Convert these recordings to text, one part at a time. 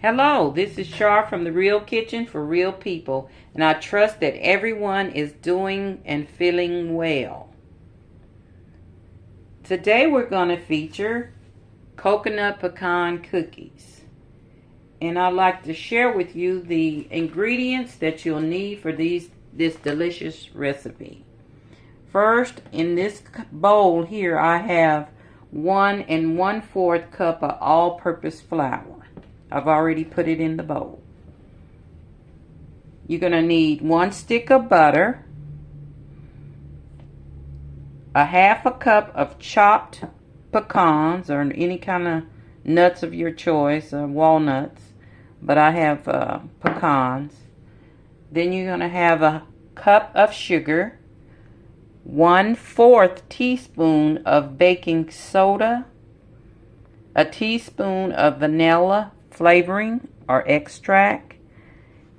Hello, this is Char from the Real Kitchen for Real People, and I trust that everyone is doing and feeling well. Today we're going to feature coconut pecan cookies, and I'd like to share with you the ingredients that you'll need for this delicious recipe. First, in this bowl here, I have 1 1/4 cup of all-purpose flour. I've already put it in the bowl. You're going to need 1 stick of butter, a 1/2 cup of chopped pecans or any kind of nuts of your choice, walnuts, but I have pecans. Then you're going to have a cup of sugar, 1/4 teaspoon of baking soda, a teaspoon of vanilla flavoring or extract,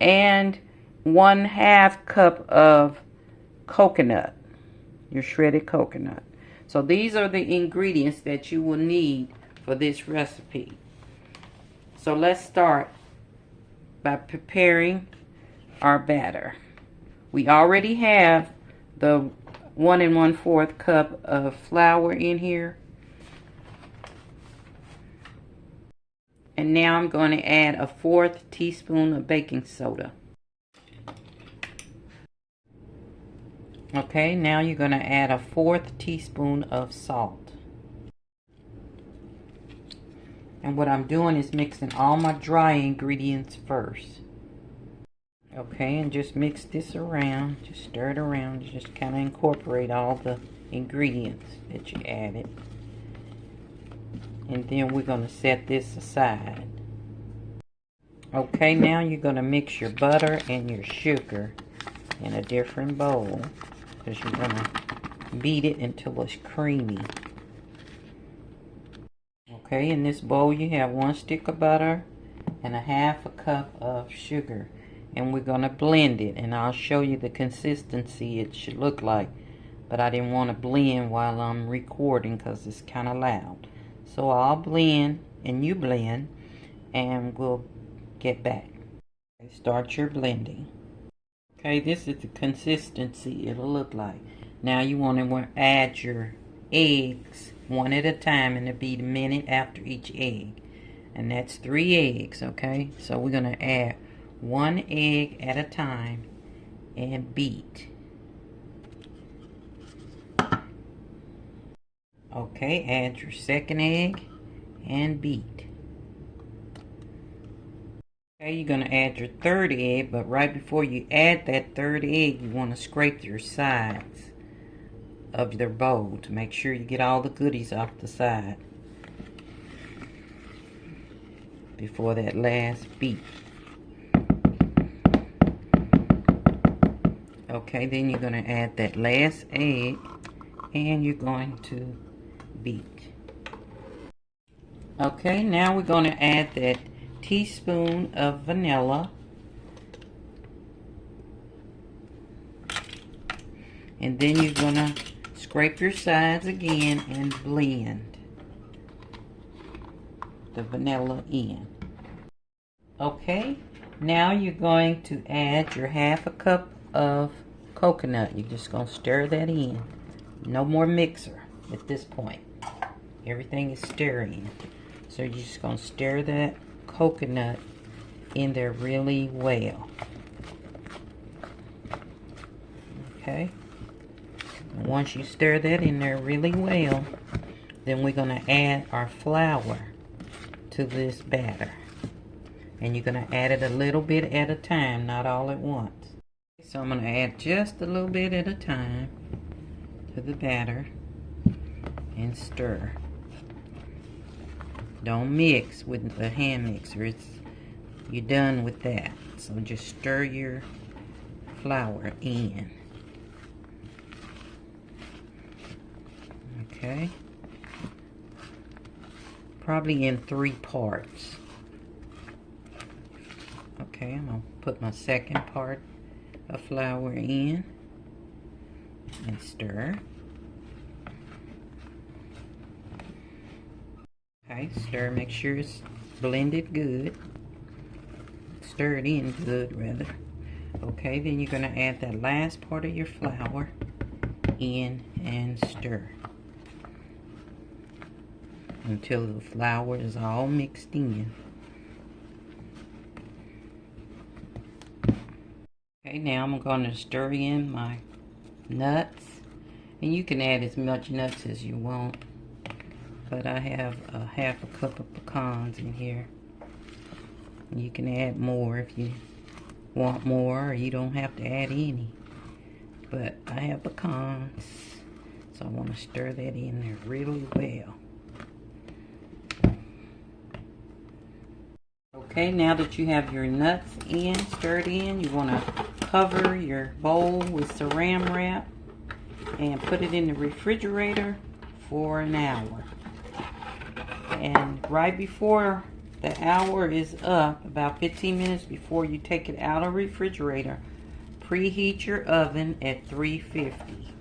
and 1/2 cup of coconut, your shredded coconut. So these are the ingredients that you will need for this recipe. So let's start by preparing our batter. We already have the 1 1/4 cup of flour in here. And now I'm going to add a 1/4 teaspoon of baking soda. Okay, now you're going to add a 1/4 teaspoon of salt. And what I'm doing is mixing all my dry ingredients first. Okay, and just mix this around. Just stir it around. Just kind of incorporate all the ingredients that you added. And then we're going to set this aside. Okay, now you're going to mix your butter and your sugar in a different bowl, because you're going to beat it until it's creamy. Okay, in this bowl you have 1 stick of butter and a 1/2 cup of sugar, and we're going to blend it, and I'll show you the consistency it should look like, but I didn't want to blend while I'm recording because it's kind of loud. So I'll blend and you blend, and we'll get back. Okay, start your blending. Okay, this is the consistency it'll look like. Now you want to add your eggs one at a time, and it'll be a minute after each egg. And that's 3 eggs, okay? So we're going to add 1 egg at a time and beat. Okay, add your 2nd egg and beat. Okay, you're going to add your 3rd egg, but right before you add that 3rd egg, you want to scrape your sides of your bowl to make sure you get all the goodies off the side before that last beat. Okay, then you're going to add that last egg, and you're going to beat. Okay, now we're going to add that teaspoon of vanilla, and then you're going to scrape your sides again and blend the vanilla in. Okay, now you're going to add your 1/2 cup of coconut. You're just going to stir that in. No more mixer at this point. Everything is stirring. So you're just going to stir that coconut in there really well. Okay. And once you stir that in there really well, then we're going to add our flour to this batter. And you're going to add it a little bit at a time, not all at once. So I'm going to add just a little bit at a time to the batter and stir. Don't mix with the hand mixer. You're done with that. So just stir your flour in. Okay. Probably in 3 parts. Okay, I'm going to put my 2nd part of flour in and stir. Okay, stir, make sure it's blended good. stir it in good, rather. Okay, then you're going to add that last part of your flour in and stir until the flour is all mixed in. Okay, now I'm going to stir in my nuts, and you can add as much nuts as you want, but I have a half a cup of pecans in here. You can add more if you want more, or you don't have to add any, but I have pecans, so I want to stir that in there really well. Okay, now that you have your nuts stirred in, you want to cover your bowl with saran wrap and put it in the refrigerator for an hour. And right before the hour is up, about 15 minutes before you take it out of the refrigerator, preheat your oven at 350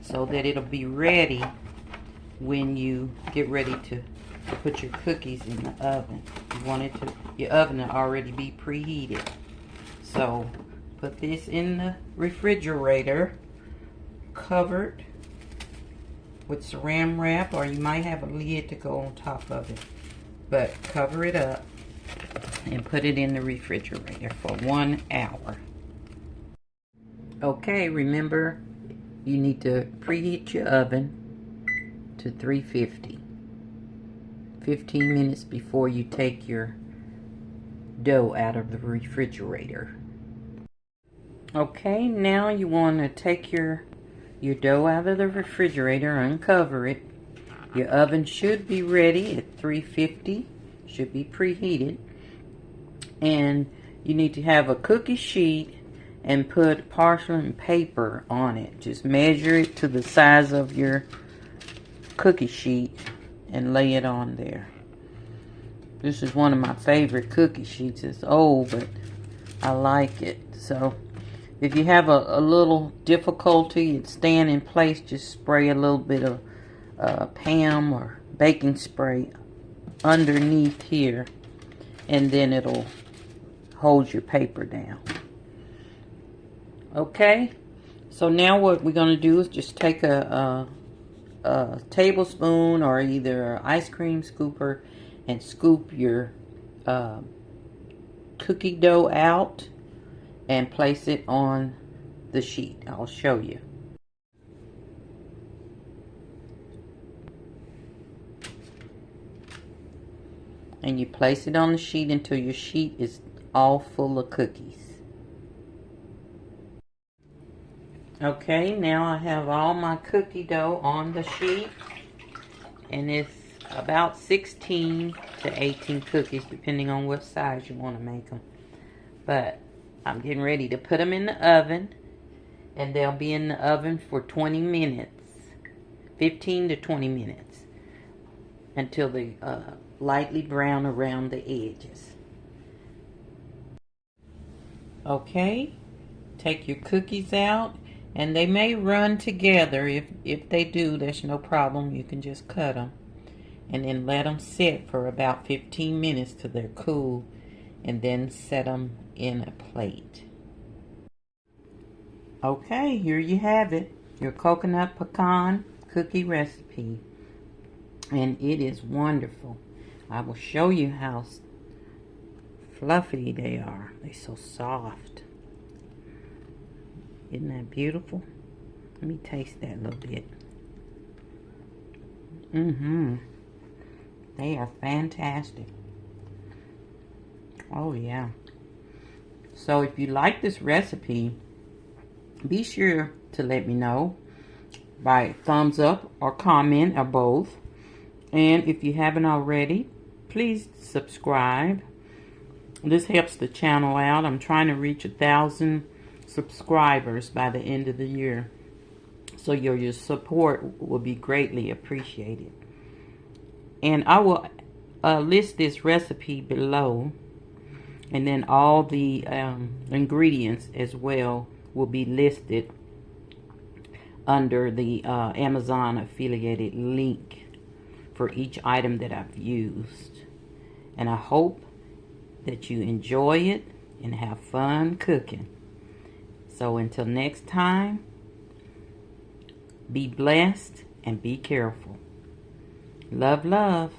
so that it'll be ready when you get ready to put your cookies in the oven. You want it to, your oven to already be preheated. So put this in the refrigerator covered with saran wrap, or you might have a lid to go on top of it, but cover it up and put it in the refrigerator for 1 hour. Okay, remember you need to preheat your oven to 350 15 minutes before you take your dough out of the refrigerator. Okay, now you want to take your dough out of the refrigerator, uncover it. Your oven should be ready at 350, should be preheated. And you need to have a cookie sheet and put parchment paper on it. Just measure it to the size of your cookie sheet and lay it on there. This is one of my favorite cookie sheets. It's old, but I like it. So if you have a little difficulty in staying in place, just spray a little bit of Pam or baking spray underneath here, and then it'll hold your paper down. Okay, so now what we're going to do is just take a tablespoon or either an ice cream scooper and scoop your cookie dough out and place it on the sheet. I'll show you. And you place it on the sheet until your sheet is all full of cookies. Okay, now I have all my cookie dough on the sheet, and it's about 16 to 18 cookies depending on what size you want to make them. But I'm getting ready to put them in the oven, and they'll be in the oven for 20 minutes, 15 to 20 minutes, until they lightly brown around the edges. Okay, take your cookies out, and they may run together. If they do, there's no problem. You can just cut them and then let them sit for about 15 minutes till they're cool, and then set them in a plate. Okay, here you have it, your coconut pecan cookie recipe, and it is wonderful. I will show you how fluffy they are. They're so soft. Isn't that beautiful? Let me taste that a little bit. They are fantastic. Oh yeah. So if you like this recipe, be sure to let me know by thumbs up or comment or both. And if you haven't already, please subscribe. This helps the channel out. I'm trying to reach 1,000 subscribers by the end of the year. So your support will be greatly appreciated. And I will list this recipe below, and then all the ingredients as well will be listed under the Amazon affiliated link for each item that I've used. And I hope that you enjoy it and have fun cooking. So until next time, be blessed and be careful. Love, love.